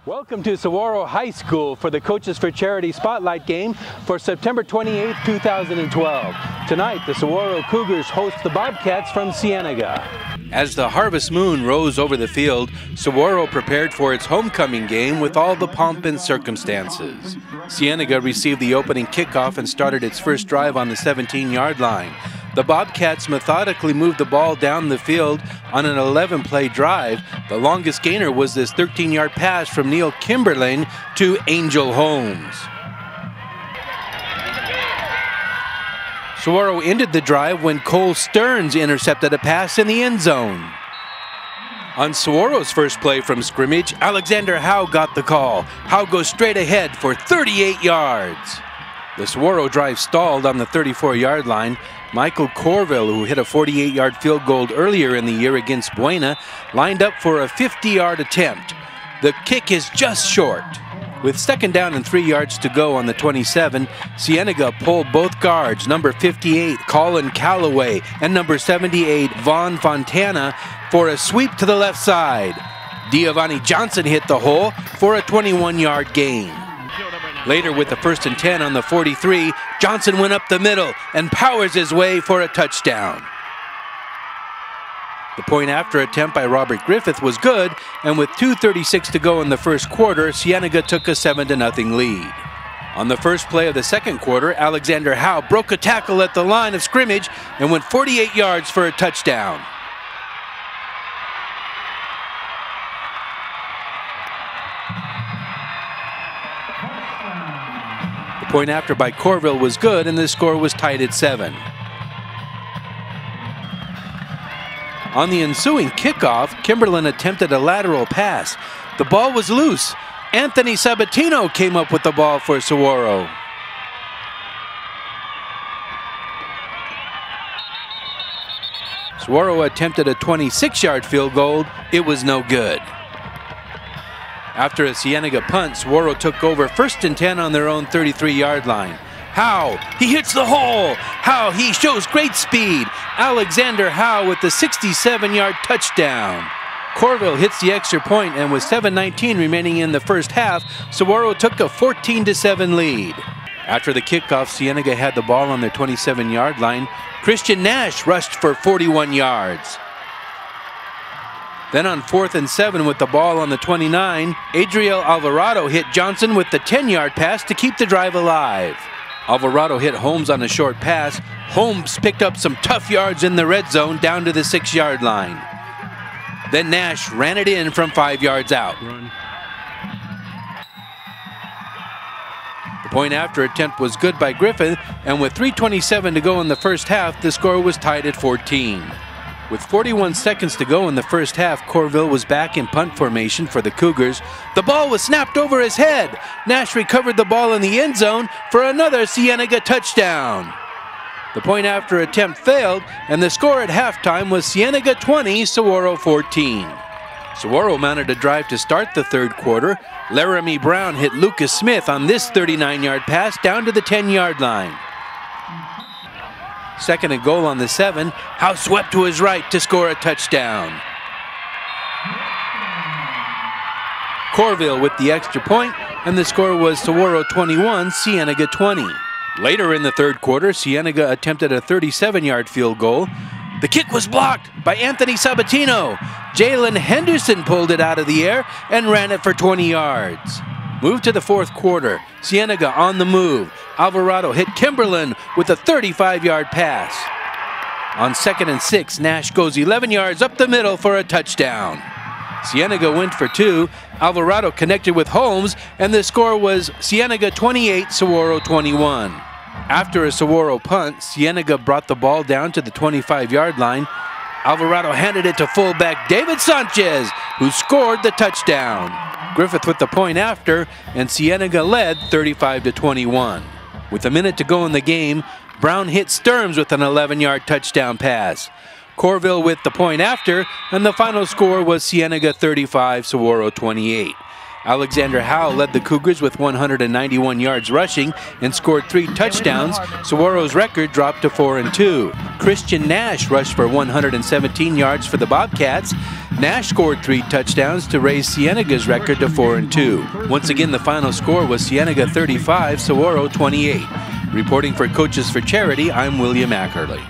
Welcome to Sahuaro High School for the Coaches for Charity Spotlight game for September 28, 2012. Tonight, the Sahuaro Cougars host the Bobcats from Cienega. As the harvest moon rose over the field, Sahuaro prepared for its homecoming game with all the pomp and circumstances. Cienega received the opening kickoff and started its first drive on the 17-yard line. The Bobcats methodically moved the ball down the field on an 11-play drive. The longest gainer was this 13-yard pass from Neil Kimberling to Angel Holmes. Sahuaro ended the drive when Cole Stearns intercepted a pass in the end zone. On Sahuaro's first play from scrimmage, Alexander Howe got the call. Howe goes straight ahead for 38 yards. The Sahuaro drive stalled on the 34-yard line. Michael Corville, who hit a 48-yard field goal earlier in the year against Buena, lined up for a 50-yard attempt. The kick is just short. With second down and 3 yards to go on the 27, Cienega pulled both guards, number 58, Colin Calloway, and number 78, Vaughn Fontana, for a sweep to the left side. Giovanni Johnson hit the hole for a 21-yard gain. Later, with the 1st and 10 on the 43, Johnson went up the middle and powers his way for a touchdown. The point-after attempt by Robert Griffith was good, and with 2:36 to go in the first quarter, Cienega took a 7-0 lead. On the first play of the second quarter, Alexander Howe broke a tackle at the line of scrimmage and went 48 yards for a touchdown. The point after by Corville was good, and the score was tied at 7. On the ensuing kickoff, Kimberlin attempted a lateral pass. The ball was loose. Anthony Sabatino came up with the ball for Sahuaro. Sahuaro attempted a 26-yard field goal. It was no good. After a Cienega punt, Sahuaro took over 1st and 10 on their own 33-yard line. Howe, he hits the hole. Howe, he shows great speed. Alexander Howe with the 67-yard touchdown. Corville hits the extra point, and with 7:19 remaining in the first half, Sahuaro took a 14-7 lead. After the kickoff, Cienega had the ball on their 27-yard line. Christian Nash rushed for 41 yards. Then on 4th and 7 with the ball on the 29, Adriel Alvarado hit Johnson with the 10-yard pass to keep the drive alive. Alvarado hit Holmes on a short pass. Holmes picked up some tough yards in the red zone down to the 6-yard line. Then Nash ran it in from 5 yards out. The point-after attempt was good by Griffith, and with 3:27 to go in the first half, the score was tied at 14. With 41 seconds to go in the first half, Corville was back in punt formation for the Cougars. The ball was snapped over his head. Nash recovered the ball in the end zone for another Cienega touchdown. The point-after attempt failed, and the score at halftime was Cienega 20, Sahuaro 14. Sahuaro mounted a drive to start the third quarter. Laramie Brown hit Lucas Smith on this 39-yard pass down to the 10-yard line. Second and goal on the 7. Howe swept to his right to score a touchdown. Corville with the extra point, and the score was Sahuaro 21, Cienega 20. Later in the third quarter, Cienega attempted a 37-yard field goal. The kick was blocked by Anthony Sabatino. Jalen Henderson pulled it out of the air and ran it for 20 yards. Move to the fourth quarter. Cienega on the move. Alvarado hit Kimberlin with a 35-yard pass. On 2nd and 6, Nash goes 11 yards up the middle for a touchdown. Cienega went for 2. Alvarado connected with Holmes, and the score was Cienega 28, Sahuaro 21. After a Sahuaro punt, Cienega brought the ball down to the 25-yard line. Alvarado handed it to fullback David Sanchez, who scored the touchdown. Griffith with the point after, and Cienega led 35-21. With a minute to go in the game, Brown hit Stearns with an 11-yard touchdown pass. Corville with the point after, and the final score was Cienega 35, Sahuaro 28. Alexander Howe led the Cougars with 191 yards rushing and scored 3 touchdowns. Sahuaro's record dropped to 4-2. Christian Nash rushed for 117 yards for the Bobcats. Nash scored 3 touchdowns to raise Cienega's record to 4-2. Once again, the final score was Cienega 35, Sahuaro 28. Reporting for Coaches for Charity, I'm William Ackerley.